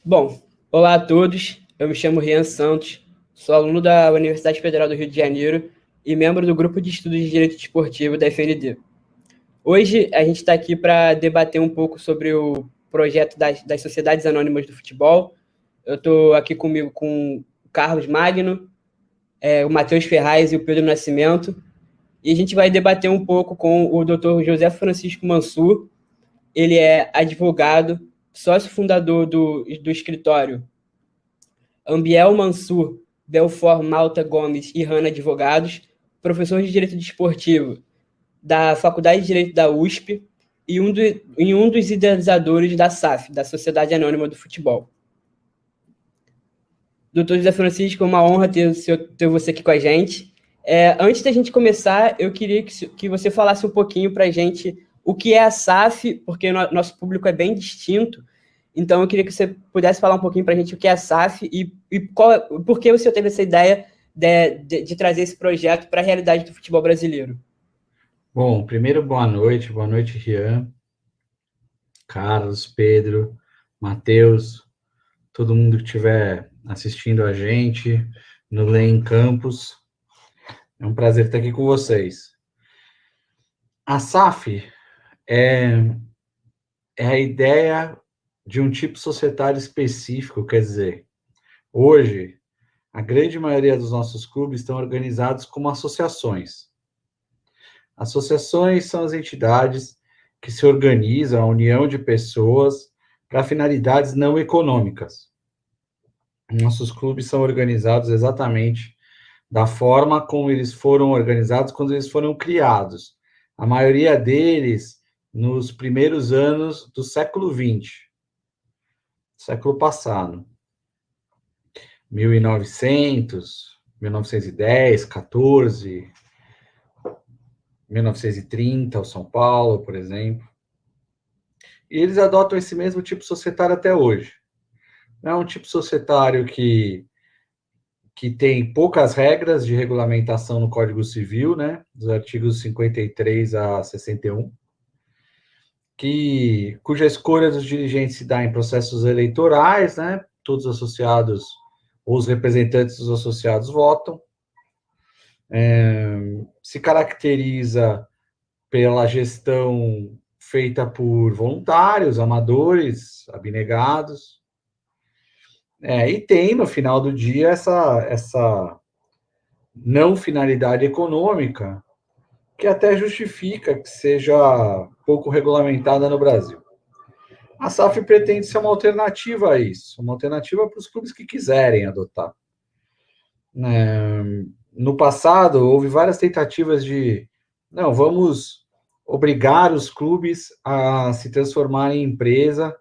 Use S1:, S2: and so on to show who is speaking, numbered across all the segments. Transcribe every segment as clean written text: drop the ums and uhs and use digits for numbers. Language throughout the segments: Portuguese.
S1: Bom, olá a todos. Eu me chamo Rian Santos, sou aluno da Universidade Federal do Rio de Janeiro e membro do Grupo de Estudos de Direito Desportivo da FND. Hoje a gente está aqui para debater um pouco sobre o projeto das Sociedades Anônimas do Futebol. Eu estou aqui comigo com o Carlos Magno, o Matheus Ferraz e o Pedro Nascimento, e a gente vai debater um pouco com o Dr. José Francisco Mansur. Ele é advogado, sócio fundador do escritório Ambiel Mansur, Belfort Malta Gomes e Hanna Advogados, professor de Direito Desportivo da Faculdade de Direito da USP e um dos idealizadores da SAF, da Sociedade Anônima do Futebol. Doutor José Francisco, é uma honra ter você aqui com a gente. Antes da gente começar, eu queria que você falasse um pouquinho para a gente o que é a SAF, porque nosso público é bem distinto. Então, eu queria que você pudesse falar um pouquinho para a gente o que é a SAF e por que você teve essa ideia de trazer esse projeto para a realidade do futebol brasileiro.
S2: Bom, primeiro, boa noite, Rian, Carlos, Pedro, Matheus, todo mundo que estiver assistindo a gente no Lem Campus. É um prazer estar aqui com vocês. A SAF é a ideia de um tipo societário específico, quer dizer, hoje, a grande maioria dos nossos clubes estão organizados como associações. Associações são as entidades que se organizam, a união de pessoas para finalidades não econômicas. Nossos clubes são organizados exatamente da forma como eles foram organizados quando eles foram criados. A maioria deles nos primeiros anos do século XX, século passado. 1900, 1910, 14, 1930, o São Paulo, por exemplo. E eles adotam esse mesmo tipo societário até hoje. É um tipo societário que tem poucas regras de regulamentação no Código Civil, né, dos artigos 53 a 61, cuja escolha dos dirigentes se dá em processos eleitorais, né, todos os associados ou os representantes dos associados votam, se caracteriza pela gestão feita por voluntários, amadores, abnegados, e tem, no final do dia, essa não finalidade econômica, que até justifica que seja pouco regulamentada no Brasil. A SAF pretende ser uma alternativa a isso, uma alternativa para os clubes que quiserem adotar. No passado, houve várias tentativas de, não, vamos obrigar os clubes a se transformarem em empresa,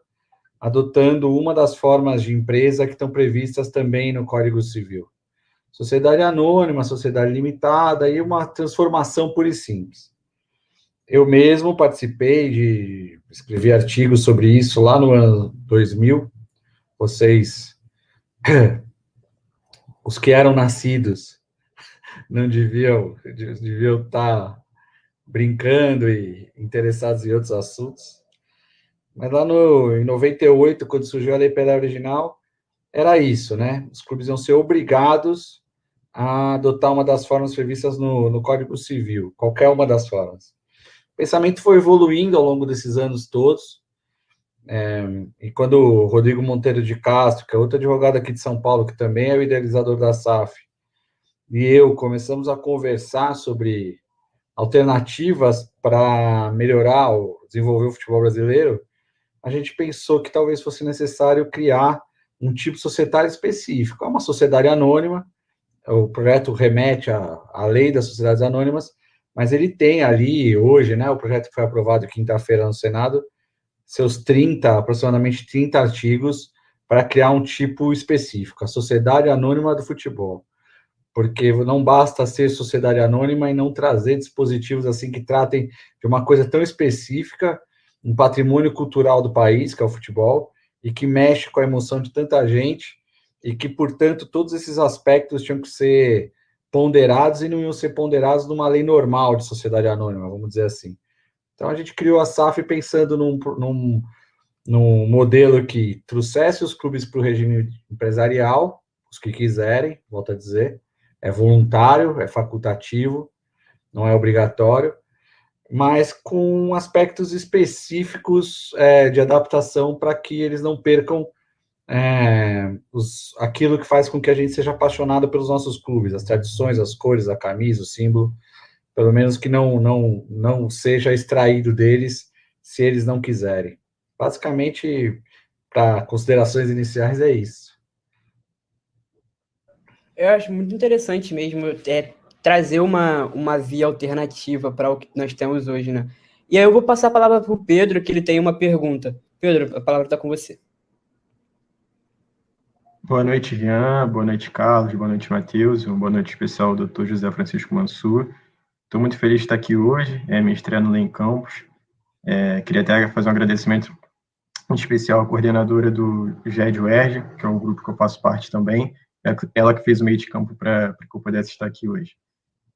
S2: adotando uma das formas de empresa que estão previstas também no Código Civil. Sociedade anônima, sociedade limitada e uma transformação pura e simples. Eu mesmo escrevi artigos sobre isso lá no ano 2000. Vocês, os que eram nascidos, não deviam estar brincando e interessados em outros assuntos. Mas lá em 98, quando surgiu a Lei Pelé Original, era isso, né? Os clubes iam ser obrigados a adotar uma das formas previstas no Código Civil, qualquer uma das formas. O pensamento foi evoluindo ao longo desses anos todos, e quando o Rodrigo Monteiro de Castro, que é outro advogado aqui de São Paulo, que também é o idealizador da SAF, e eu começamos a conversar sobre alternativas para melhorar ou desenvolver o futebol brasileiro, a gente pensou que talvez fosse necessário criar um tipo societário específico. É uma sociedade anônima, o projeto remete à lei das sociedades anônimas, mas ele tem ali, hoje, né, o projeto que foi aprovado quinta-feira no Senado, seus aproximadamente 30 artigos para criar um tipo específico, a Sociedade Anônima do Futebol. Porque não basta ser sociedade anônima e não trazer dispositivos assim que tratem de uma coisa tão específica, um patrimônio cultural do país, que é o futebol, e que mexe com a emoção de tanta gente, e que, portanto, todos esses aspectos tinham que ser ponderados e não iam ser ponderados numa lei normal de sociedade anônima, vamos dizer assim. Então, a gente criou a SAF pensando num modelo que trouxesse os clubes para o regime empresarial, os que quiserem, volto a dizer, é voluntário, é facultativo, não é obrigatório, mas com aspectos específicos de adaptação para que eles não percam aquilo que faz com que a gente seja apaixonado pelos nossos clubes, as tradições, as cores, a camisa, o símbolo, pelo menos que não seja extraído deles se eles não quiserem. Basicamente, para considerações iniciais, é isso.
S1: Eu acho muito interessante mesmo trazer uma via alternativa para o que nós temos hoje, né? E aí eu vou passar a palavra para o Pedro, que ele tem uma pergunta. Pedro, a palavra está com você.
S3: Boa noite, Jean. Boa noite, Carlos. Boa noite, Matheus. Boa noite especial ao Dr. José Francisco Mansur. Estou muito feliz de estar aqui hoje, minha estreia no Lem Campus. Queria até fazer um agradecimento especial à coordenadora do GED UERJ, que é um grupo que eu faço parte também, ela que fez o meio de campo para que eu pudesse estar aqui hoje.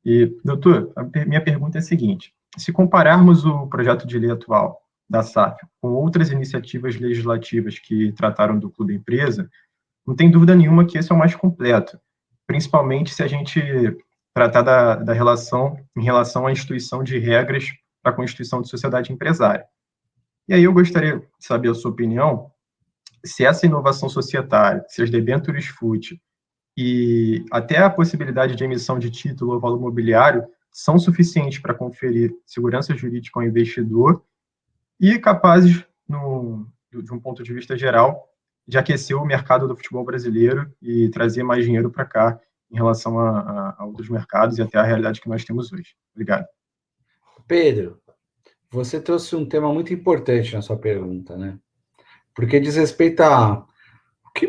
S3: E, doutor, minha pergunta é a seguinte: se compararmos o projeto de lei atual da SAF com outras iniciativas legislativas que trataram do clube empresa, não tem dúvida nenhuma que esse é o mais completo, principalmente se a gente tratar da relação em relação à instituição de regras para a constituição de sociedade empresária. E aí eu gostaria de saber a sua opinião, se essa inovação societária, se as debêntures FUT e até a possibilidade de emissão de título ou valor mobiliário são suficientes para conferir segurança jurídica ao investidor e capazes, de um ponto de vista geral, de aquecer o mercado do futebol brasileiro e trazer mais dinheiro para cá em relação a outros mercados e até a realidade que nós temos hoje. Obrigado.
S2: Pedro, você trouxe um tema muito importante na sua pergunta, né? Porque diz respeito a o que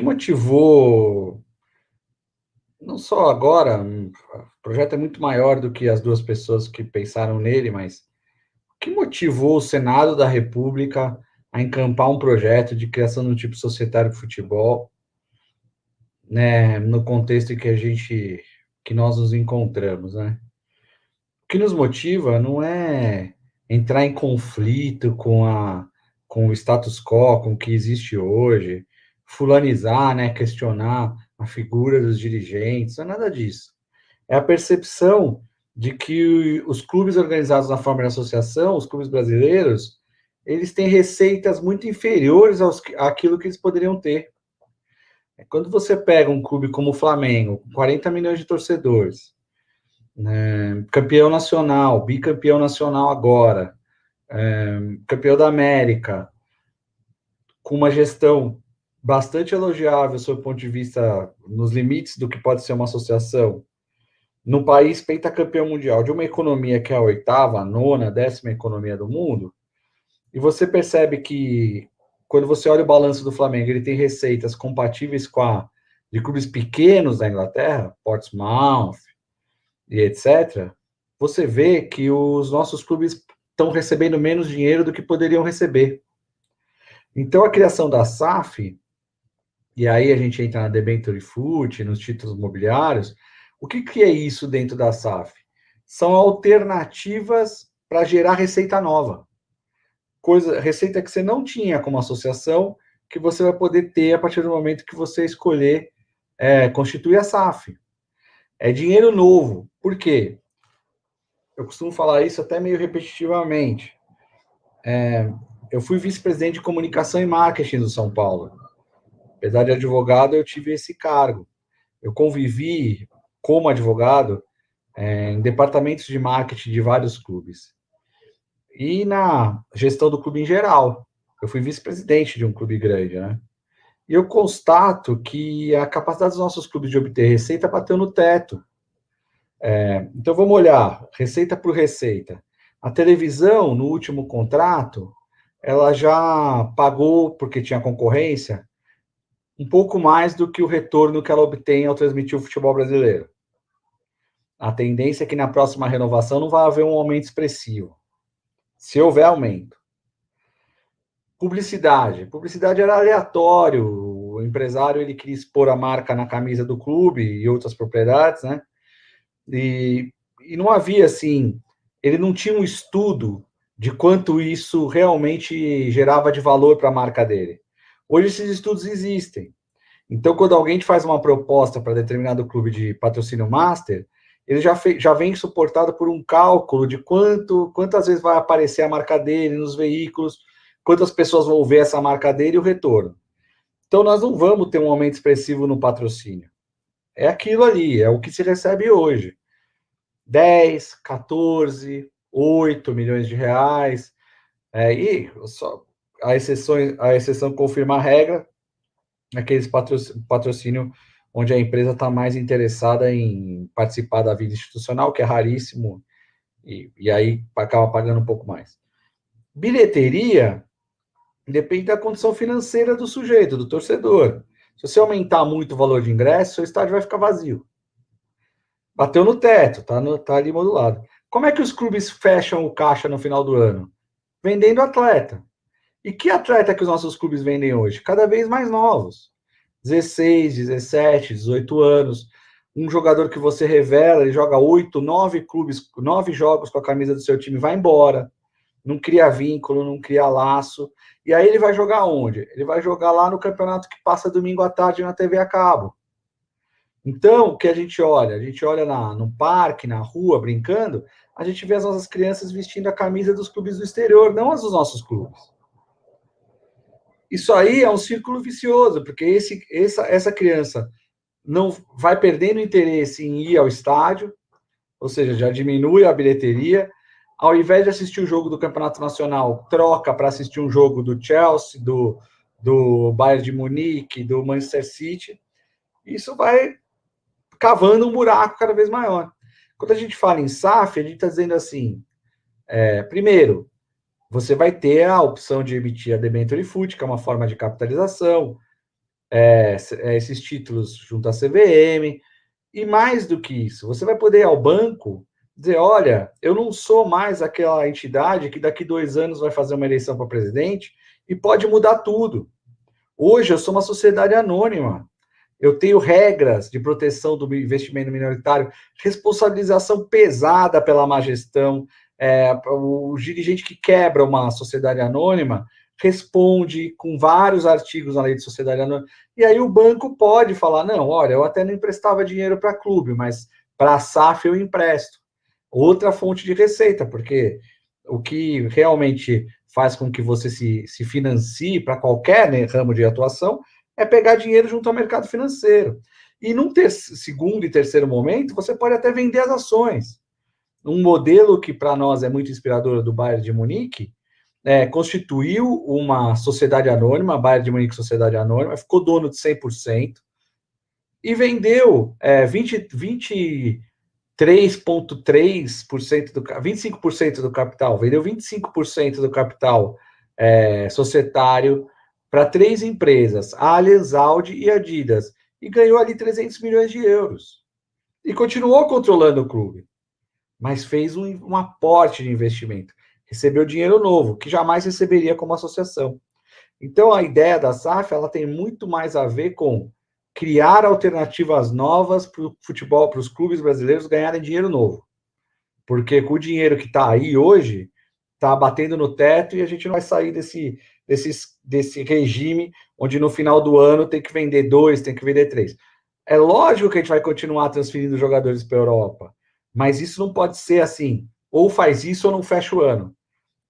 S2: motivou, não só agora, o projeto é muito maior do que as duas pessoas que pensaram nele, mas o que motivou o Senado da República a encampar um projeto de criação de um tipo societário de futebol, né, no contexto em que nós nos encontramos, né? O que nos motiva não é entrar em conflito com o status quo, com o que existe hoje, fulanizar, né, questionar a figura dos dirigentes, não é nada disso. É a percepção de que os clubes organizados na forma de associação, os clubes brasileiros, eles têm receitas muito inferiores àquilo que eles poderiam ter. Quando você pega um clube como o Flamengo, com 40 milhões de torcedores, né, campeão nacional, bicampeão nacional agora, campeão da América, com uma gestão bastante elogiável sob o ponto de vista nos limites do que pode ser uma associação, no país pentacampeão mundial, de uma economia que é a oitava, a nona, a 10ª economia do mundo, e você percebe que, quando você olha o balanço do Flamengo, ele tem receitas compatíveis com a de clubes pequenos da Inglaterra, Portsmouth e etc., você vê que os nossos clubes estão recebendo menos dinheiro do que poderiam receber. Então, a criação da SAF, e aí a gente entra na debenture FUT, nos títulos imobiliários, o que é isso dentro da SAF? São alternativas para gerar receita nova. Receita que você não tinha como associação, que você vai poder ter a partir do momento que você escolher constituir a SAF. É dinheiro novo. Por quê? Eu costumo falar isso até meio repetitivamente. Eu fui vice-presidente de comunicação e marketing do São Paulo. Apesar de advogado, eu tive esse cargo. Eu convivi como advogado em departamentos de marketing de vários clubes. E na gestão do clube em geral. Eu fui vice-presidente de um clube grande, né? E eu constato que a capacidade dos nossos clubes de obter receita bateu no teto. Então, vamos olhar receita por receita. A televisão, no último contrato, ela já pagou, porque tinha concorrência, um pouco mais do que o retorno que ela obtém ao transmitir o futebol brasileiro. A tendência é que na próxima renovação não vai haver um aumento expressivo. Se houver aumento. Publicidade. Publicidade era aleatório. O empresário ele queria expor a marca na camisa do clube e outras propriedades, né? E não havia, assim, ele não tinha um estudo de quanto isso realmente gerava de valor para a marca dele. Hoje esses estudos existem. Então, quando alguém te faz uma proposta para determinado clube de patrocínio master, ele já vem suportado por um cálculo de quantas vezes vai aparecer a marca dele nos veículos, quantas pessoas vão ver essa marca dele e o retorno. Então, nós não vamos ter um aumento expressivo no patrocínio. É aquilo ali, é o que se recebe hoje. 10, 14, 8 milhões de reais. E só, a exceção confirma a regra, aqueles patrocínio onde a empresa está mais interessada em participar da vida institucional, que é raríssimo, e aí acaba pagando um pouco mais. Bilheteria depende da condição financeira do sujeito, do torcedor. Se você aumentar muito o valor de ingresso, seu estádio vai ficar vazio. Bateu no teto, tá ali modulado. Como é que os clubes fecham o caixa no final do ano? Vendendo atleta. E que atleta que os nossos clubes vendem hoje? Cada vez mais novos. 16, 17, 18 anos. Um jogador que você revela, ele joga 8, 9 jogos com a camisa do seu time, vai embora. Não cria vínculo, não cria laço. E aí ele vai jogar onde? Ele vai jogar lá no campeonato que passa domingo à tarde na TV a cabo. Então, o que a gente olha? A gente olha no parque, na rua, brincando, a gente vê as nossas crianças vestindo a camisa dos clubes do exterior, não as dos nossos clubes. Isso aí é um círculo vicioso, porque essa criança não vai perdendo interesse em ir ao estádio, ou seja, já diminui a bilheteria. Ao invés de assistir o jogo do Campeonato Nacional, troca para assistir um jogo do Chelsea, do Bayern de Munique, do Manchester City. Isso vai cavando um buraco cada vez maior. Quando a gente fala em SAF, a gente está dizendo assim, primeiro, você vai ter a opção de emitir a debênture fut, que é uma forma de capitalização, esses títulos junto à CVM, e mais do que isso, você vai poder ir ao banco dizer, olha, eu não sou mais aquela entidade que daqui 2 anos vai fazer uma eleição para presidente e pode mudar tudo. Hoje eu sou uma sociedade anônima. Eu tenho regras de proteção do investimento minoritário, responsabilização pesada pela má gestão. O dirigente que quebra uma sociedade anônima responde com vários artigos na lei de sociedade anônima. E aí o banco pode falar, não, olha, eu até não emprestava dinheiro para clube, mas para a SAF eu empresto. Outra fonte de receita, porque o que realmente faz com que você se financie para qualquer ramo de atuação é pegar dinheiro junto ao mercado financeiro. E num segundo e terceiro momento, você pode até vender as ações. Um modelo que para nós é muito inspirador do Bayern de Munique, constituiu uma sociedade anônima, a Bayern de Munique Sociedade Anônima, ficou dono de 100% e vendeu 23,3% 25% do capital, vendeu 25% do capital societário para 3 empresas, Allianz, Audi e Adidas, e ganhou ali 300 milhões de euros. E continuou controlando o clube, mas fez um aporte de investimento. Recebeu dinheiro novo, que jamais receberia como associação. Então, a ideia da SAF, ela tem muito mais a ver com criar alternativas novas para o futebol, para os clubes brasileiros ganharem dinheiro novo. Porque com o dinheiro que está aí hoje, está batendo no teto e a gente não vai sair desse regime onde no final do ano tem que vender 2, tem que vender 3. É lógico que a gente vai continuar transferindo jogadores para a Europa, mas isso não pode ser assim, ou faz isso ou não fecha o ano.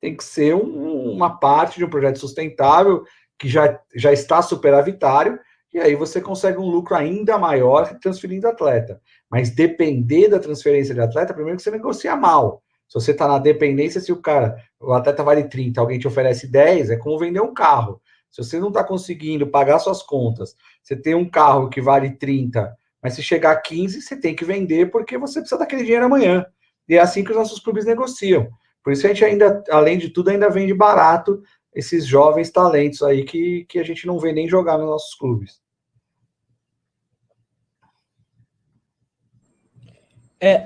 S2: Tem que ser uma parte de um projeto sustentável que já está superavitário, e aí você consegue um lucro ainda maior transferindo atleta. Mas depender da transferência de atleta, primeiro que você negocia mal. Se você está na dependência, se o atleta vale 30, alguém te oferece 10, é como vender um carro. Se você não está conseguindo pagar suas contas, você tem um carro que vale 30, mas se chegar a 15, você tem que vender porque você precisa daquele dinheiro amanhã. E é assim que os nossos clubes negociam. Por isso a gente ainda, além de tudo, ainda vende barato esses jovens talentos aí que a gente não vê nem jogar nos nossos clubes.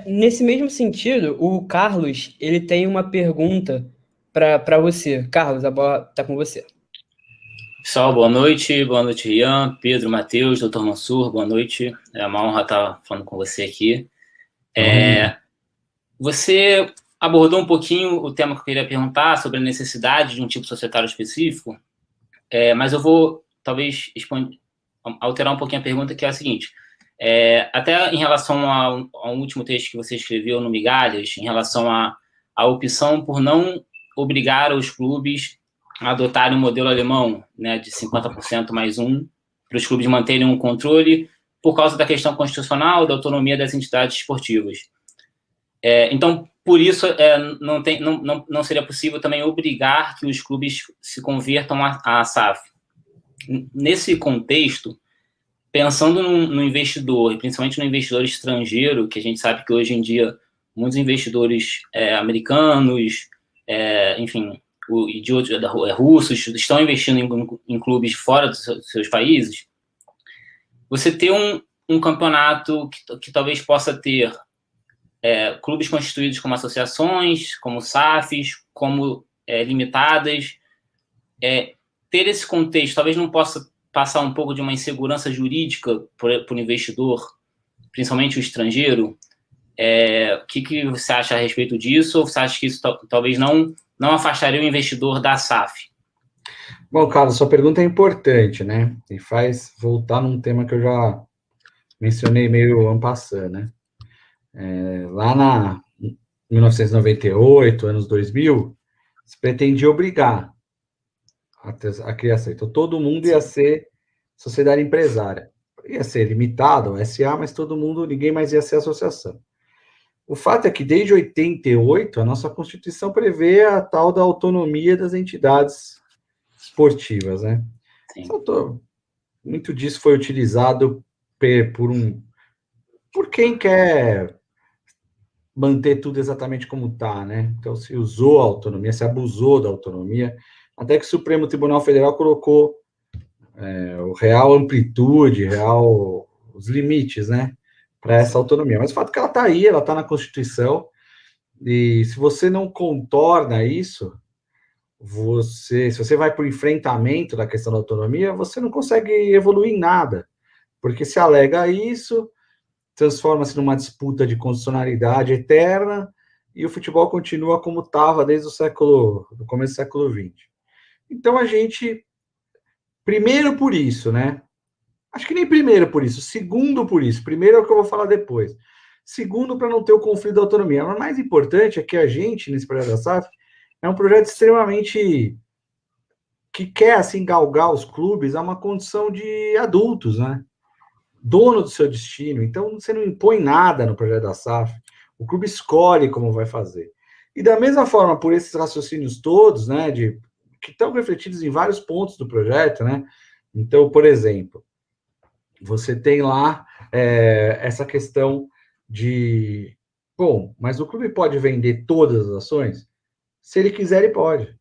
S1: Nesse mesmo sentido, o Carlos, ele tem uma pergunta para você. Carlos, a bola está com você.
S4: Pessoal, boa noite, Rian, Pedro, Matheus, Dr. Mansur, boa noite. É uma honra estar falando com você aqui. Você abordou um pouquinho o tema que eu queria perguntar sobre a necessidade de um tipo societário específico, mas eu vou, talvez, alterar um pouquinho a pergunta, que é a seguinte. Até em relação ao último texto que você escreveu no Migalhas, em relação à opção por não obrigar os clubes a adotarem o modelo alemão, né, de 50% mais um, para os clubes manterem um controle por causa da questão constitucional, da autonomia das entidades esportivas. Então, por isso, não seria possível também obrigar que os clubes se convertam à SAF. Nesse contexto, pensando no investidor, e principalmente no investidor estrangeiro, que a gente sabe que hoje em dia muitos investidores americanos, enfim, e de outros, russos, estão investindo em clubes fora dos seus países, você ter um campeonato que talvez possa ter clubes constituídos como associações, como SAFs, como limitadas, ter esse contexto talvez não possa passar um pouco de uma insegurança jurídica para o investidor, principalmente o estrangeiro. O que você acha a respeito disso? Ou você acha que isso talvez não afastaria o investidor da SAF?
S2: Bom, Carlos, sua pergunta é importante, né? E faz voltar num tema que eu já mencionei meio en passant, né? Lá em 1998, anos 2000, se pretendia obrigar a criação. Então, todo mundo ia ser sociedade empresária. Ia ser limitado ao SA, mas ninguém mais ia ser associação. O fato é que, desde 88, a nossa Constituição prevê a tal da autonomia das entidades esportivas, né? Muito disso foi utilizado por quem quer manter tudo exatamente como está, né? Então, se usou a autonomia, se abusou da autonomia, até que o Supremo Tribunal Federal colocou o real amplitude, os limites, né, para essa autonomia. Mas o fato é que ela está aí, ela está na Constituição, e se você não contorna isso, se você vai para o enfrentamento da questão da autonomia, você não consegue evoluir em nada, porque se alega isso, transforma-se numa disputa de constitucionalidade eterna, e o futebol continua como estava desde do começo do século XX. Então, a gente, primeiro por isso, né? Acho que nem primeiro por isso, segundo por isso. Primeiro é o que eu vou falar depois. Segundo, para não ter o conflito da autonomia. Mas o mais importante é que a gente, nesse projeto da SAF, é um projeto extremamente que quer, assim, galgar os clubes a uma condição de adultos, né? Dono do seu destino. Então, você não impõe nada no projeto da SAF. O clube escolhe como vai fazer. E da mesma forma, por esses raciocínios todos, né, que estão refletidos em vários pontos do projeto, né? Então, por exemplo, você tem lá essa questão de... Bom, mas o clube pode vender todas as ações? Se ele quiser, ele pode.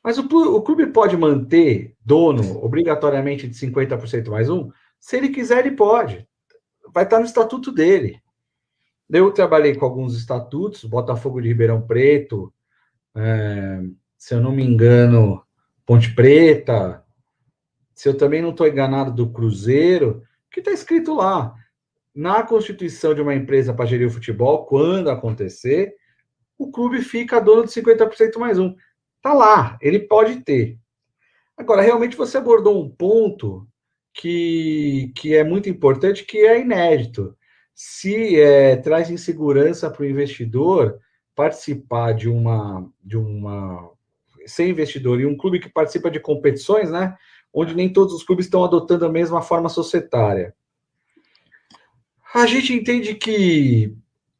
S2: Mas o clube pode manter dono obrigatoriamente de 50% mais um? Se ele quiser, ele pode. Vai estar no estatuto dele. Eu trabalhei com alguns estatutos, Botafogo de Ribeirão Preto, se eu não me engano, Ponte Preta, se eu também não estou enganado, do Cruzeiro, que está escrito lá, na constituição de uma empresa para gerir o futebol, quando acontecer, o clube fica dono de 50% mais um. Está lá, ele pode ter. Agora, realmente você abordou um ponto que é muito importante, que é inédito. Se traz insegurança para o investidor participar de uma ser investidor em um clube que participa de competições, né, onde nem todos os clubes estão adotando a mesma forma societária. A gente entende que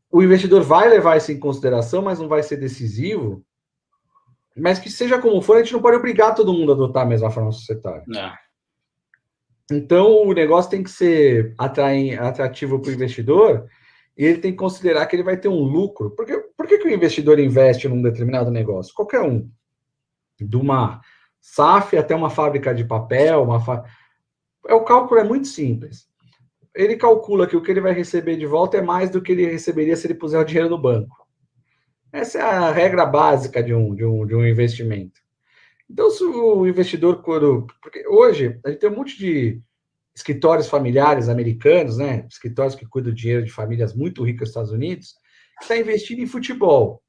S2: o investidor vai levar isso em consideração, mas não vai ser decisivo. Mas que seja como for, a gente não pode obrigar todo mundo a adotar a mesma forma societária. Então, o negócio tem que ser atrativo para o investidor, e ele tem que considerar que ele vai ter um lucro. Por que o investidor investe num determinado negócio? Qualquer um. De uma SAF até uma fábrica de papel, o cálculo é muito simples. Ele calcula que o que ele vai receber de volta é mais do que ele receberia se ele puser o dinheiro no banco. Essa é a regra básica de um investimento. Então, se o investidor... Porque hoje, a gente tem um monte de escritórios familiares americanos, né? Escritórios que cuidam do dinheiro de famílias muito ricas nos Estados Unidos, está investindo em futebol,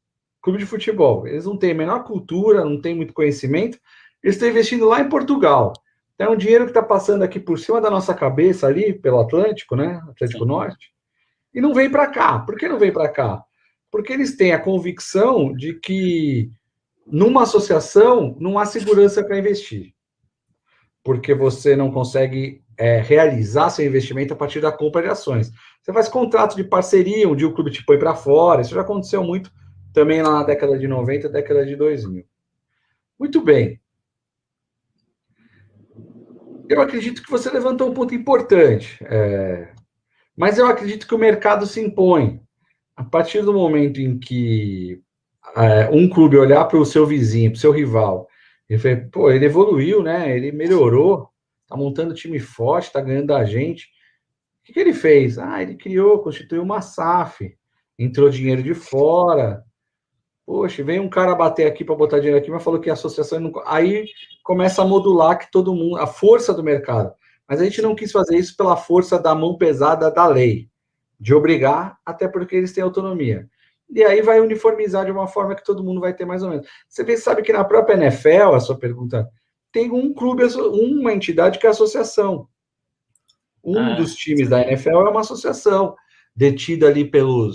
S2: clube de futebol. Eles não têm a menor cultura, não têm muito conhecimento, eles estão investindo lá em Portugal. Então, é um dinheiro que está passando aqui por cima da nossa cabeça, ali, pelo Atlântico, né? Atlântico Norte, e não vem para cá. Por que não vem para cá? Porque eles têm a convicção de que numa associação não há segurança para investir. Porque você não consegue realizar seu investimento a partir da compra de ações. Você faz contrato de parceria, onde o clube te põe para fora. Isso já aconteceu muito também lá na década de 90, década de 2000. Muito bem. Eu acredito que você levantou um ponto importante, mas eu acredito que o mercado se impõe. A partir do momento em que um clube olhar para o seu vizinho, para o seu rival, e falar, pô, ele evoluiu, né? Ele melhorou, tá montando time forte, tá ganhando da gente. O que ele fez? Ele criou, constituiu uma SAF, entrou dinheiro de fora. Poxa, veio um cara bater aqui para botar dinheiro aqui, mas falou que a associação não... Aí começa a modular que todo mundo, a força do mercado. Mas a gente não quis fazer isso pela força da mão pesada da lei, de obrigar, até porque eles têm autonomia. E aí vai uniformizar de uma forma que todo mundo vai ter mais ou menos. Você sabe que na própria NFL, a sua pergunta, tem um clube, uma entidade que é a associação. Dos times da NFL é uma associação, detida ali pelo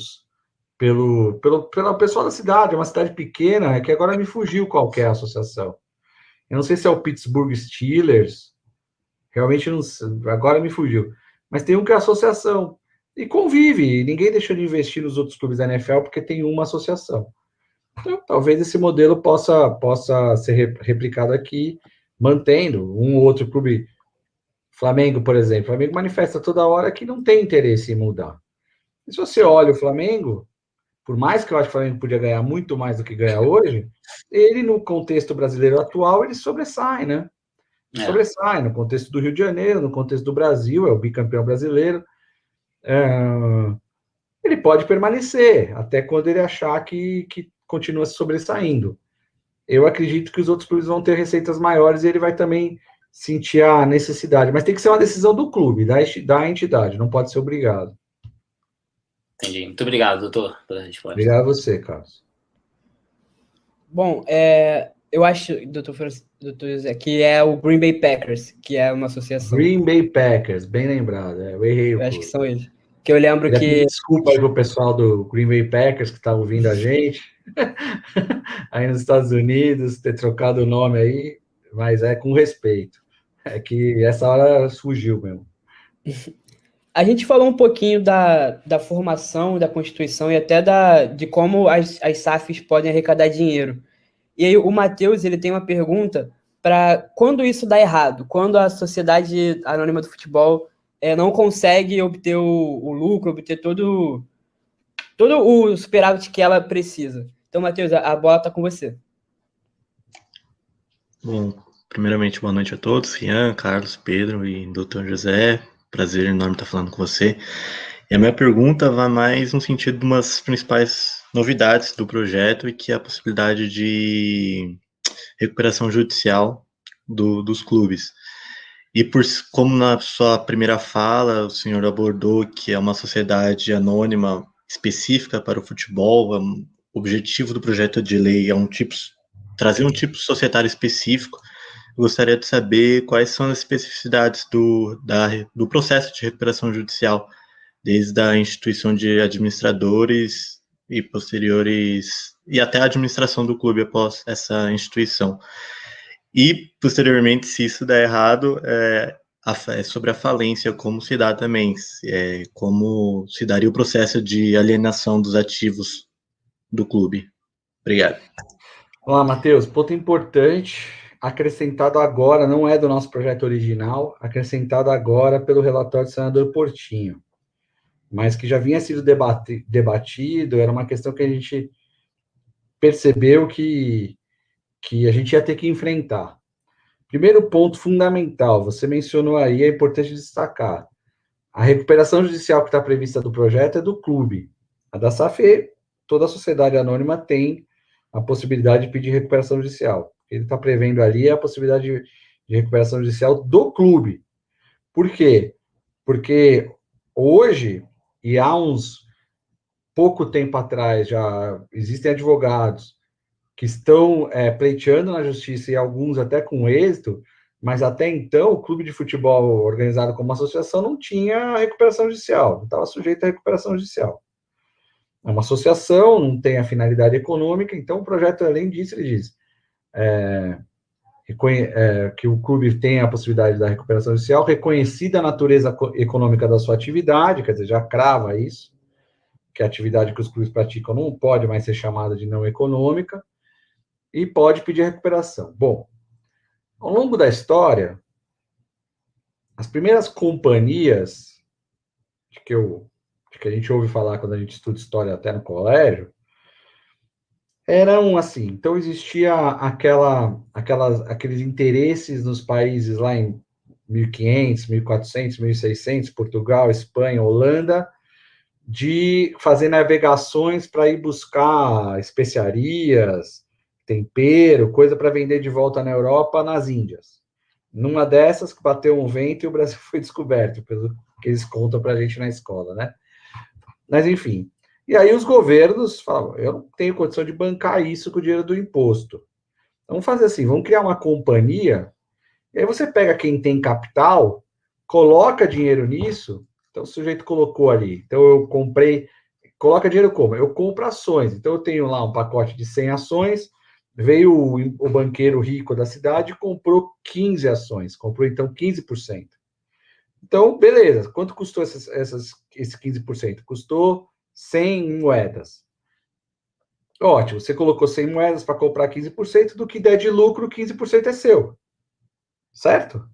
S2: pessoal da cidade, é uma cidade pequena, que agora me fugiu qual que é a associação. Eu não sei se é o Pittsburgh Steelers, realmente não sei, agora me fugiu. Mas tem um que é a associação. E convive, ninguém deixou de investir nos outros clubes da NFL porque tem uma associação. Então, talvez esse modelo possa ser replicado aqui, mantendo um ou outro clube. Flamengo, por exemplo. O Flamengo manifesta toda hora que não tem interesse em mudar. E se você olha o Flamengo, por mais que eu acho que o Flamengo podia ganhar muito mais do que ganha hoje, ele, no contexto brasileiro atual, ele sobressai, né? Sobressai no contexto do Rio de Janeiro, no contexto do Brasil, é o bicampeão brasileiro. Ele pode permanecer até quando ele achar que continua se sobressaindo. Eu acredito que os outros clubes vão ter receitas maiores e ele vai também sentir a necessidade. Mas tem que ser uma decisão do clube, da entidade, não pode ser obrigado.
S4: Entendi. Muito obrigado, doutor, pela resposta.
S2: Obrigado a você, Carlos.
S1: Bom, eu acho, doutor José, que é o Green Bay Packers, que é uma associação.
S2: Green Bay Packers, bem lembrado. Eu errei.
S1: Eu acho que são eles. Que eu lembro que...
S2: Desculpa aí pro pessoal do Green Bay Packers que tá ouvindo a gente aí nos Estados Unidos, ter trocado o nome aí, mas é com respeito. É que essa hora fugiu mesmo.
S1: A gente falou um pouquinho da formação, da Constituição e até de como as SAFs podem arrecadar dinheiro. E aí o Matheus, ele tem uma pergunta para quando isso dá errado, quando a Sociedade Anônima do Futebol não consegue obter o lucro, obter todo o superávit que ela precisa. Então, Matheus, a bola está com você.
S5: Bom, primeiramente, boa noite a todos, Rian, Carlos, Pedro e Dr. José. Prazer enorme estar falando com você. E a minha pergunta vai mais no sentido de umas principais novidades do projeto e que é a possibilidade de recuperação judicial dos clubes. E como na sua primeira fala o senhor abordou que é uma sociedade anônima específica para o futebol, o objetivo do projeto de lei é trazer um tipo societário específico. Eu gostaria de saber quais são as especificidades do processo de recuperação judicial, desde a instituição de administradores e posteriores, e até a administração do clube após essa instituição. E, posteriormente, se isso der errado, sobre a falência, como se dá também, como se daria o processo de alienação dos ativos do clube. Obrigado.
S2: Olá, Matheus. Ponto importante, acrescentado agora, não é do nosso projeto original, acrescentado agora pelo relatório do senador Portinho, mas que já vinha sido debatido, era uma questão que a gente percebeu que a gente ia ter que enfrentar. Primeiro ponto fundamental, você mencionou aí, é importante destacar, a recuperação judicial que está prevista do projeto é do clube. A da SAF, toda a sociedade anônima tem a possibilidade de pedir recuperação judicial. O que ele está prevendo ali é a possibilidade de recuperação judicial do clube. Por quê? Porque hoje, e há uns pouco tempo atrás já existem advogados que estão pleiteando na justiça e alguns até com êxito, mas até então o clube de futebol organizado como associação não tinha recuperação judicial, não estava sujeito à recuperação judicial. É uma associação, não tem a finalidade econômica, então o projeto, além disso, ele diz que o clube tem a possibilidade da recuperação judicial, reconhecida a natureza econômica da sua atividade, quer dizer, já crava isso, que a atividade que os clubes praticam não pode mais ser chamada de não econômica, e pode pedir recuperação. Bom, ao longo da história, as primeiras companhias que a gente ouve falar quando a gente estuda história até no colégio, eram assim. Então, existia aqueles interesses nos países lá em 1500, 1400, 1600, Portugal, Espanha, Holanda, de fazer navegações para ir buscar especiarias, tempero, coisa para vender de volta na Europa, nas Índias. Numa dessas, que bateu um vento e o Brasil foi descoberto, pelo que eles contam para a gente na escola, né? Mas, enfim. E aí os governos falam, eu não tenho condição de bancar isso com o dinheiro do imposto. Vamos fazer assim, vamos criar uma companhia, e aí você pega quem tem capital, coloca dinheiro nisso, então o sujeito colocou ali, então eu comprei, coloca dinheiro como? Eu compro ações, então eu tenho lá um pacote de 100 ações, veio o banqueiro rico da cidade e comprou 15 ações, comprou então 15%. Então, beleza, quanto custou esse 15%? Custou 100 moedas. Ótimo, você colocou 100 moedas para comprar 15%, do que der de lucro, 15% é seu. Certo?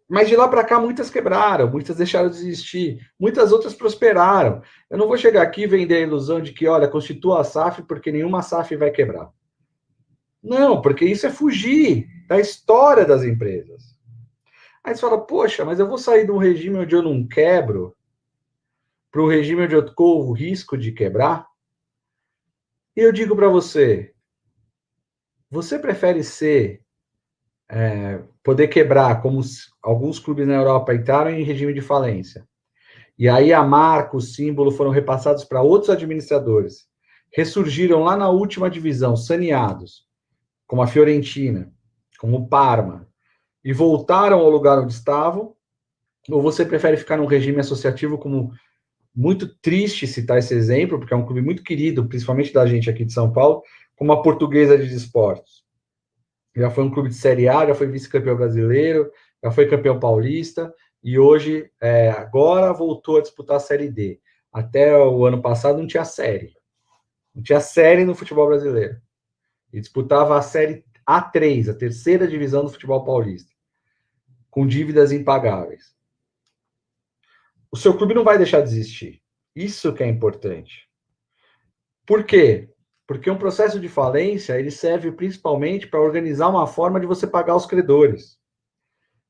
S2: Mas de lá para cá, muitas quebraram, muitas deixaram de existir, muitas outras prosperaram. Eu não vou chegar aqui e vender a ilusão de que, olha, constitua a SAF porque nenhuma SAF vai quebrar. Não, porque isso é fugir da história das empresas. Aí você fala, poxa, mas eu vou sair de um regime onde eu não quebro para um regime onde eu corro o risco de quebrar? E eu digo para você, você prefere poder quebrar, como alguns clubes na Europa entraram em regime de falência, e aí a marca, o símbolo foram repassados para outros administradores, ressurgiram lá na última divisão, saneados, como a Fiorentina, como o Parma, e voltaram ao lugar onde estavam, ou você prefere ficar num regime associativo, como muito triste citar esse exemplo, porque é um clube muito querido, principalmente da gente aqui de São Paulo, como a Portuguesa de Desportos. Já foi um clube de Série A, já foi vice-campeão brasileiro, já foi campeão paulista, e hoje, agora, voltou a disputar a Série D. Até o ano passado não tinha série. Não tinha série no futebol brasileiro. E disputava a Série A3, a terceira divisão do futebol paulista, com dívidas impagáveis. O seu clube não vai deixar de existir. Isso que é importante. Por quê? Porque um processo de falência, ele serve principalmente para organizar uma forma de você pagar os credores.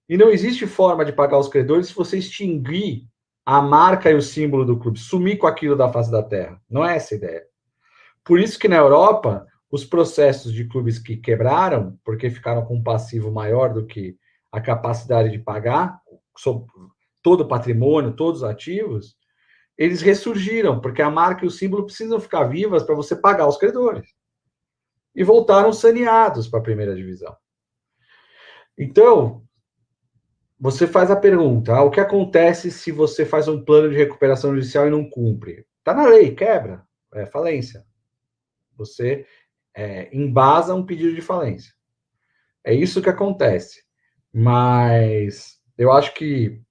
S2: E não existe forma de pagar os credores se você extinguir a marca e o símbolo do clube, sumir com aquilo da face da terra. Não é essa a ideia. Por isso que na Europa, os processos de clubes que quebraram, porque ficaram com um passivo maior do que a capacidade de pagar, todo o patrimônio, todos os ativos, eles ressurgiram, porque a marca e o símbolo precisam ficar vivas para você pagar os credores. E voltaram saneados para a primeira divisão. Então, você faz a pergunta, o que acontece se você faz um plano de recuperação judicial e não cumpre? Está na lei, quebra, é falência. Você embasa um pedido de falência. É isso que acontece. Mas eu acho que,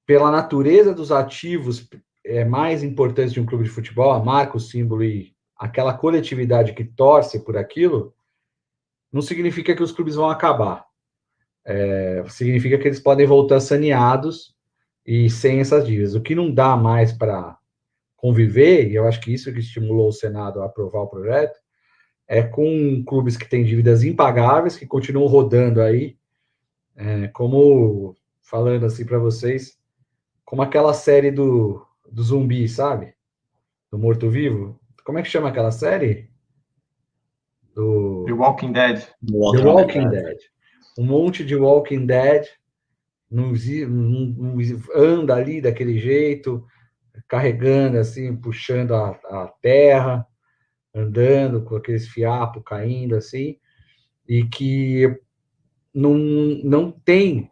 S2: pela natureza dos ativos mais importantes de um clube de futebol, a marca, o símbolo e aquela coletividade que torce por aquilo, não significa que os clubes vão acabar. Significa que eles podem voltar saneados e sem essas dívidas. O que não dá mais para conviver, e eu acho que isso que estimulou o Senado a aprovar o projeto, é com clubes que têm dívidas impagáveis, que continuam rodando aí, como, falando assim para vocês, como aquela série do zumbi, sabe? Do morto-vivo. Como é que chama aquela série?
S3: The Walking Dead.
S2: The Walking Dead. Um monte de Walking Dead não anda ali daquele jeito, carregando, assim, puxando a terra, andando com aqueles fiapos caindo, assim, e que não tem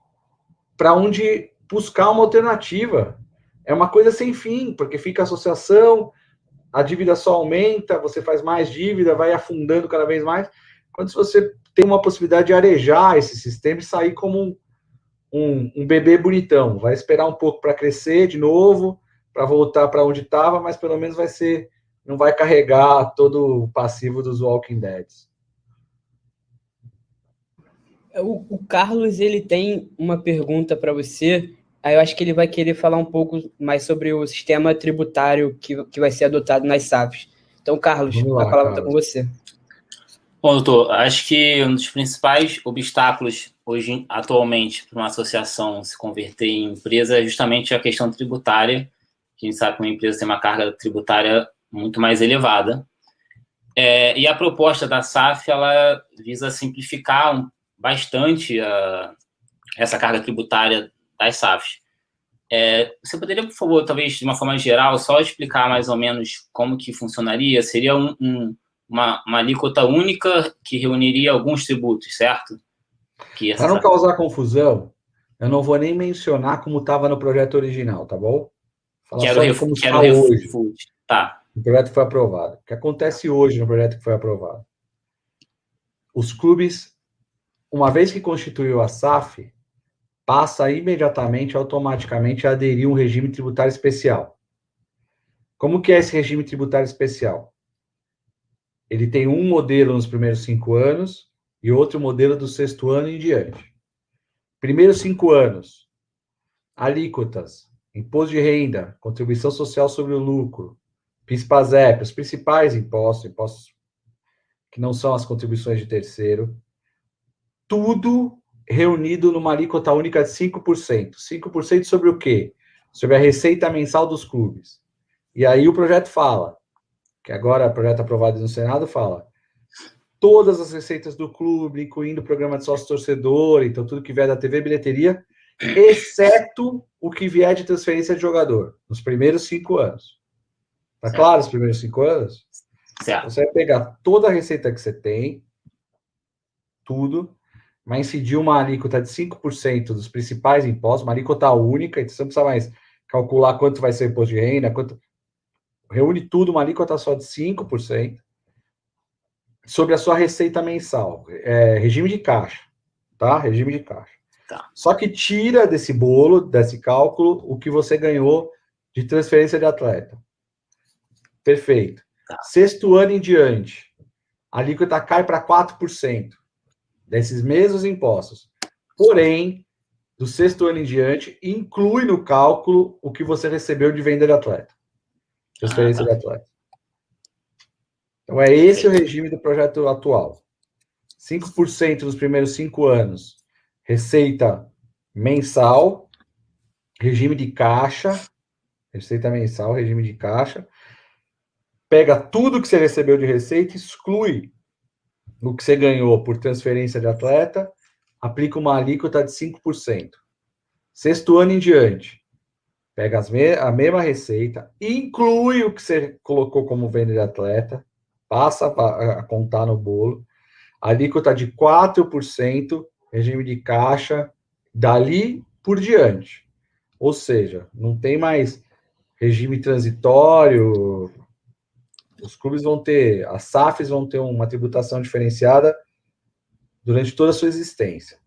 S2: para onde buscar uma alternativa. É uma coisa sem fim, porque fica a associação, a dívida só aumenta, você faz mais dívida, vai afundando cada vez mais. Quando você tem uma possibilidade de arejar esse sistema e sair como um bebê bonitão, vai esperar um pouco para crescer de novo, para voltar para onde estava, mas pelo menos não vai carregar todo o passivo dos Walking Dead.
S1: O Carlos, ele tem uma pergunta para você. Aí eu acho que ele vai querer falar um pouco mais sobre o sistema tributário que vai ser adotado nas SAFs. Então, Carlos, a palavra está com você.
S4: Bom, doutor, acho que um dos principais obstáculos hoje, atualmente, para uma associação se converter em empresa é justamente a questão tributária. A gente sabe que uma empresa tem uma carga tributária muito mais elevada. E a proposta da SAF, ela visa simplificar bastante essa carga tributária das SAFs. Você poderia, por favor, talvez de uma forma geral, só explicar mais ou menos como que funcionaria? Seria uma alíquota única que reuniria alguns tributos, certo?
S2: Para não causar confusão, eu não vou nem mencionar como estava no projeto original, tá bom? Falar só de como está hoje.
S4: Tá.
S2: O projeto foi aprovado. O que acontece hoje no projeto que foi aprovado? Os clubes, uma vez que constituiu a SAF, passa imediatamente, automaticamente, a aderir a um regime tributário especial. Como que é esse regime tributário especial? Ele tem um modelo nos primeiros 5 anos e outro modelo do 6º ano em diante. Primeiros 5 anos, alíquotas, imposto de renda, contribuição social sobre o lucro, PIS/PASEP, os principais impostos que não são as contribuições de terceiro, tudo reunido numa alíquota única de 5%. 5% sobre o quê? Sobre a receita mensal dos clubes. E aí o projeto fala, que agora o projeto aprovado no Senado fala, todas as receitas do clube, incluindo o programa de sócio-torcedor, então tudo que vier da TV bilheteria, exceto o que vier de transferência de jogador, nos primeiros 5 anos. Tá claro os primeiros 5 anos?
S4: Certo.
S2: Você vai pegar toda a receita que você tem, tudo, vai incidir uma alíquota de 5% dos principais impostos, uma alíquota única, então você não precisa mais calcular quanto vai ser o imposto de renda, reúne tudo, uma alíquota só de 5%, sobre a sua receita mensal. Regime de caixa, tá? Regime de caixa.
S4: Tá.
S2: Só que tira desse bolo, desse cálculo, o que você ganhou de transferência de atleta. Perfeito.
S4: Tá.
S2: 6º ano em diante, a alíquota cai para 4% desses mesmos impostos. Porém, do 6º ano em diante, inclui no cálculo o que você recebeu de venda de atleta. Transferência de atleta. Então, é esse o regime do projeto atual. 5% nos primeiros 5 anos, receita mensal, regime de caixa, receita mensal, regime de caixa, pega tudo que você recebeu de receita, exclui o que você ganhou por transferência de atleta, aplica uma alíquota de 5%. 6º ano em diante, pega a mesma receita, inclui o que você colocou como venda de atleta, passa a contar no bolo, alíquota de 4%, regime de caixa, dali por diante. Ou seja, não tem mais regime transitório, os clubes vão ter, as SAFs vão ter uma tributação diferenciada durante toda a sua existência.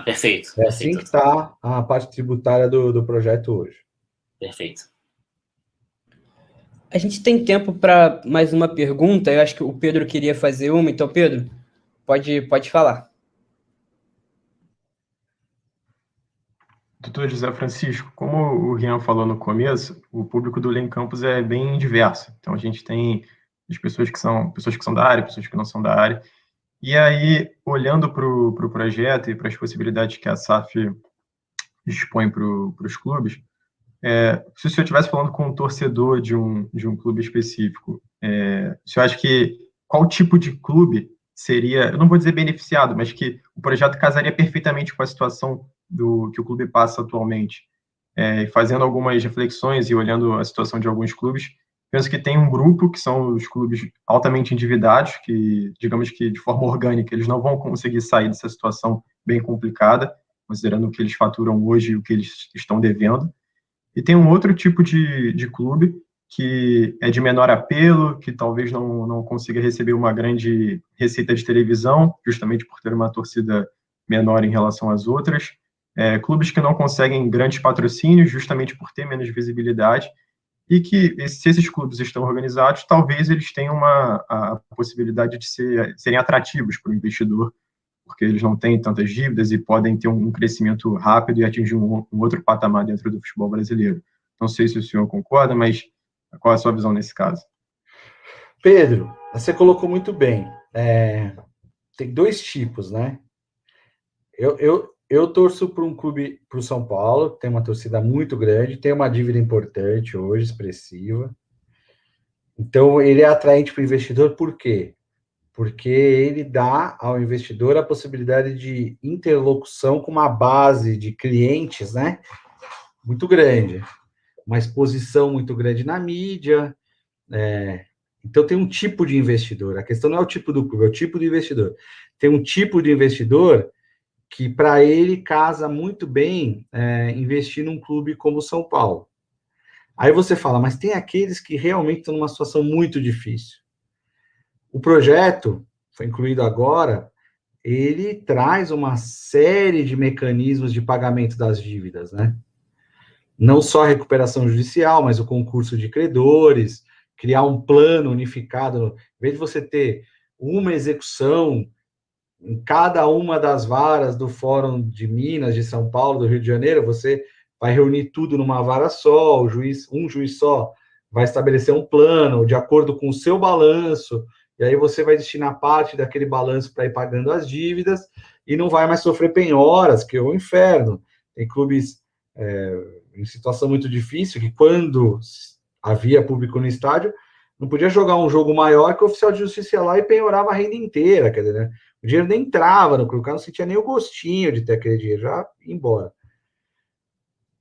S4: Perfeito.
S2: É assim que está a parte tributária do projeto hoje.
S4: Perfeito.
S1: A gente tem tempo para mais uma pergunta. Eu acho que o Pedro queria fazer uma. Então, Pedro, pode falar.
S3: Doutor José Francisco, como o Rian falou no começo, o público do Lei em Campos é bem diverso. Então, a gente tem as pessoas que são da área, pessoas que não são da área. E aí, olhando para o projeto e para as possibilidades que a SAF dispõe para os clubes, se o senhor estivesse falando com um torcedor de um clube específico, o senhor acha que qual tipo de clube seria, eu não vou dizer beneficiado, mas que o projeto casaria perfeitamente com a situação que o clube passa atualmente? fazendo algumas reflexões e olhando a situação de alguns clubes, penso que tem um grupo que são os clubes altamente endividados, que, digamos que de forma orgânica, eles não vão conseguir sair dessa situação bem complicada, considerando o que eles faturam hoje e o que eles estão devendo. E tem um outro tipo de clube que é de menor apelo, que talvez não consiga receber uma grande receita de televisão, justamente por ter uma torcida menor em relação às outras. Clubes que não conseguem grandes patrocínios, justamente por ter menos visibilidade, e que, se esses clubes estão organizados, talvez eles tenham a possibilidade de serem atrativos para o investidor, porque eles não têm tantas dívidas e podem ter um crescimento rápido e atingir um outro patamar dentro do futebol brasileiro. Não sei se o senhor concorda, mas qual é a sua visão nesse caso?
S2: Pedro, você colocou muito bem. Tem dois tipos, né? Eu torço para um clube, para o São Paulo, tem uma torcida muito grande, tem uma dívida importante hoje, expressiva. Então, ele é atraente para o investidor, por quê? Porque ele dá ao investidor a possibilidade de interlocução com uma base de clientes, né? Muito grande. Uma exposição muito grande na mídia. Então, tem um tipo de investidor. A questão não é o tipo do clube, é o tipo de investidor. Tem um tipo de investidor que, para ele, casa muito bem investir num clube como o São Paulo. Aí você fala, mas tem aqueles que realmente estão numa situação muito difícil. O projeto, foi incluído agora, ele traz uma série de mecanismos de pagamento das dívidas, né? Não só a recuperação judicial, mas o concurso de credores, criar um plano unificado. Em vez de você ter uma execução em cada uma das varas do Fórum de Minas, de São Paulo, do Rio de Janeiro, você vai reunir tudo numa vara só, um juiz só vai estabelecer um plano de acordo com o seu balanço, e aí você vai destinar parte daquele balanço para ir pagando as dívidas e não vai mais sofrer penhoras, que é o inferno. Tem clubes em situação muito difícil, que quando havia público no estádio, não podia jogar um jogo maior que o oficial de justiça ia lá e penhorava a renda inteira, quer dizer, né? O dinheiro nem entrava no clube, o cara não sentia nem o gostinho de ter aquele dinheiro, já ia embora.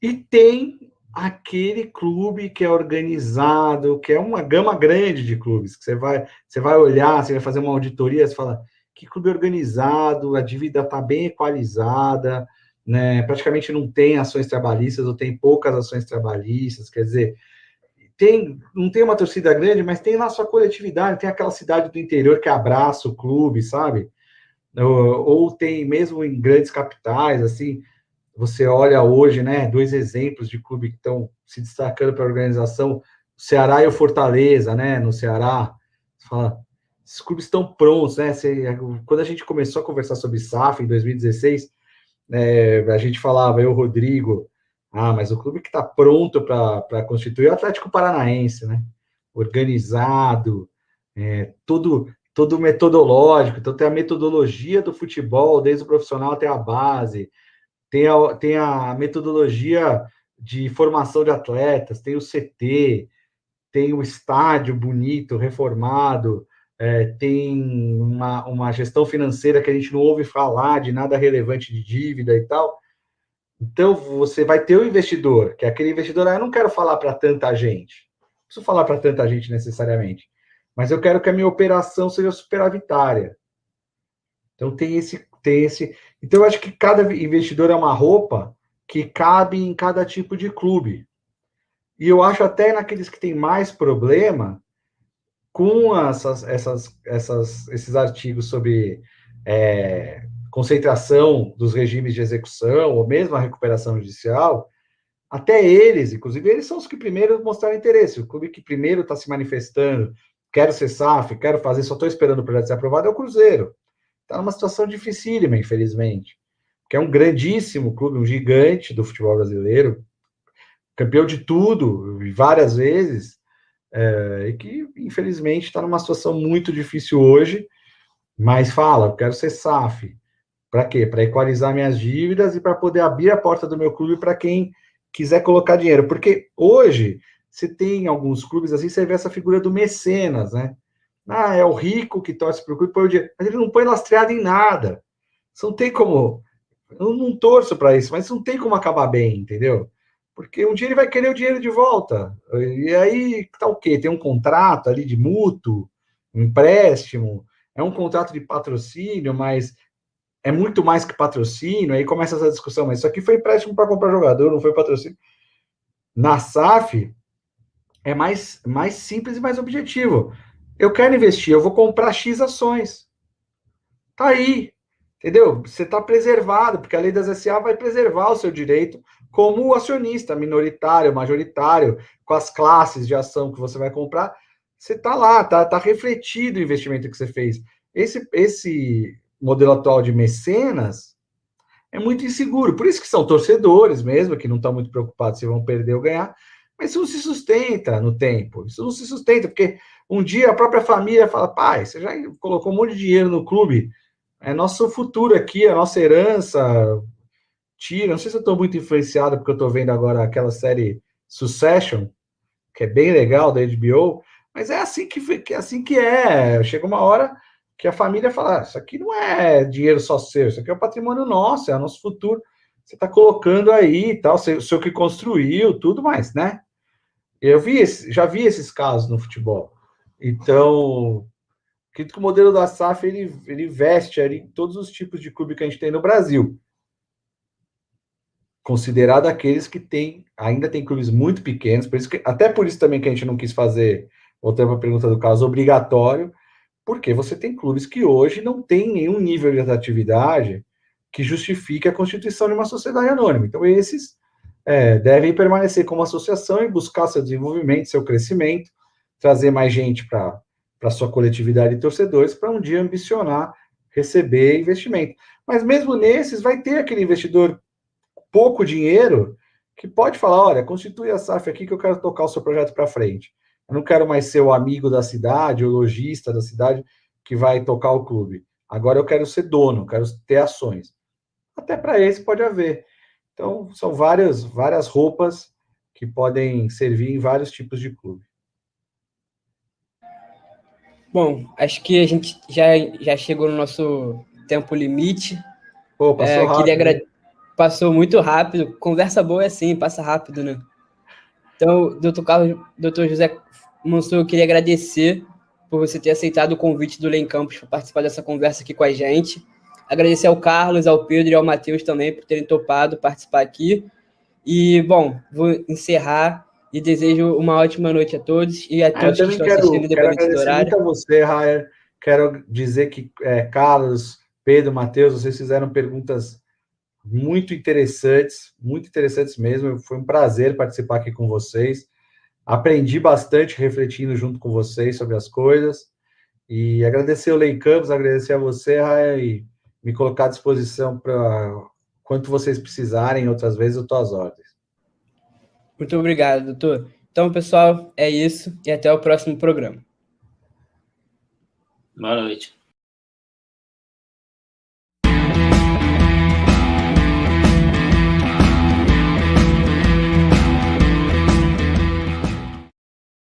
S2: E tem aquele clube que é organizado, que é uma gama grande de clubes, que você vai olhar, você vai fazer uma auditoria, você fala, que clube organizado, a dívida está bem equalizada, né? Praticamente não tem ações trabalhistas, ou tem poucas ações trabalhistas, quer dizer, não tem uma torcida grande, mas tem lá sua coletividade, tem aquela cidade do interior que abraça o clube, sabe? Ou tem mesmo em grandes capitais, assim, você olha hoje, né, dois exemplos de clube que estão se destacando para a organização, o Ceará e o Fortaleza, né, no Ceará, você fala, esses clubes estão prontos, né, quando a gente começou a conversar sobre SAF em 2016, a gente falava, eu, Rodrigo, mas o clube que está pronto para constituir é o Atlético Paranaense, né, organizado, todo metodológico, então tem a metodologia do futebol, desde o profissional até a base, tem a metodologia de formação de atletas, tem o CT, tem o estádio bonito, reformado, tem uma gestão financeira que a gente não ouve falar de nada relevante de dívida e tal. Então, você vai ter o investidor, que é aquele investidor, eu não quero falar para tanta gente, não preciso falar para tanta gente necessariamente, mas eu quero que a minha operação seja superavitária. Então, tem esse. Então, eu acho que cada investidor é uma roupa que cabe em cada tipo de clube. E eu acho até naqueles que têm mais problema com esses artigos sobre concentração dos regimes de execução, ou mesmo a recuperação judicial, até eles, inclusive, eles são os que primeiro mostraram interesse. O clube que primeiro está se manifestando, quero ser SAF, quero fazer, só estou esperando o projeto ser aprovado, é o Cruzeiro. Está numa situação dificílima, infelizmente, que é um grandíssimo clube, um gigante do futebol brasileiro, campeão de tudo, várias vezes, e que, infelizmente, está numa situação muito difícil hoje, mas fala, eu quero ser SAF. Para quê? Para equalizar minhas dívidas e para poder abrir a porta do meu clube para quem quiser colocar dinheiro. Porque hoje, você tem alguns clubes assim, você vê essa figura do mecenas, né? É o rico que torce para o clube, põe o dinheiro, mas ele não põe lastreado em nada. Isso não tem como. Eu não torço para isso, mas não tem como acabar bem, entendeu? Porque um dia ele vai querer o dinheiro de volta. E aí tá o quê? Tem um contrato ali de mútuo, um empréstimo, é um contrato de patrocínio, mas é muito mais que patrocínio. Aí começa essa discussão, mas isso aqui foi empréstimo para comprar jogador, não foi patrocínio. Na SAF é mais simples e mais objetivo. Eu quero investir, eu vou comprar X ações. Tá aí, entendeu? Você está preservado, porque a lei das SA vai preservar o seu direito como acionista minoritário, majoritário, com as classes de ação que você vai comprar. Você está lá, tá refletido o investimento que você fez. Esse modelo atual de mecenas é muito inseguro. Por isso que são torcedores mesmo, que não estão muito preocupados se vão perder ou ganhar. Mas isso não se sustenta no tempo. Isso não se sustenta, porque um dia a própria família fala, pai, você já colocou um monte de dinheiro no clube, é nosso futuro aqui, a nossa herança, tira. Não sei se eu estou muito influenciado, porque eu estou vendo agora aquela série Succession, que é bem legal, da HBO, mas é assim que é assim que é. Chega uma hora que a família fala, isso aqui não é dinheiro só seu, isso aqui é o patrimônio nosso, é o nosso futuro. Você está colocando aí e tal, o seu que construiu, tudo mais, né? Já vi esses casos no futebol. Então, acredito que o modelo da SAF ele veste ali todos os tipos de clube que a gente tem no Brasil, considerado aqueles que ainda tem clubes muito pequenos, até por isso também que a gente não quis fazer, voltando para a pergunta do caso, obrigatório, porque você tem clubes que hoje não tem nenhum nível de atratividade que justifique a constituição de uma sociedade anônima. Então, esses devem permanecer como associação e buscar seu desenvolvimento, seu crescimento, trazer mais gente para sua coletividade de torcedores, para um dia ambicionar receber investimento. Mas mesmo nesses, vai ter aquele investidor pouco dinheiro que pode falar, olha, constitui a SAF aqui que eu quero tocar o seu projeto para frente. Eu não quero mais ser o amigo da cidade, o lojista da cidade que vai tocar o clube. Agora eu quero ser dono, quero ter ações. Até para esse pode haver. Então, são várias roupas que podem servir em vários tipos de clube.
S1: Bom, acho que a gente já chegou no nosso tempo limite.
S2: Pô, passou rápido.
S1: Passou muito rápido. Conversa boa é assim, passa rápido, né? Então, doutor José Mansur, eu queria agradecer por você ter aceitado o convite do Lei em Campos para participar dessa conversa aqui com a gente. Agradecer ao Carlos, ao Pedro e ao Matheus também por terem topado participar aqui. E, bom, vou encerrar e desejo uma ótima noite a todos e a todos que estão assistindo independente do horário.
S2: Muito a você, Rayer. Quero dizer que Carlos, Pedro, Matheus, vocês fizeram perguntas muito interessantes mesmo. Foi um prazer participar aqui com vocês. Aprendi bastante refletindo junto com vocês sobre as coisas. E agradecer o Lei Campos, agradecer a você, Rayer, e me colocar à disposição para quanto vocês precisarem, outras vezes eu estou às ordens.
S1: Muito obrigado, doutor. Então, pessoal, é isso e até o próximo programa.
S4: Boa noite.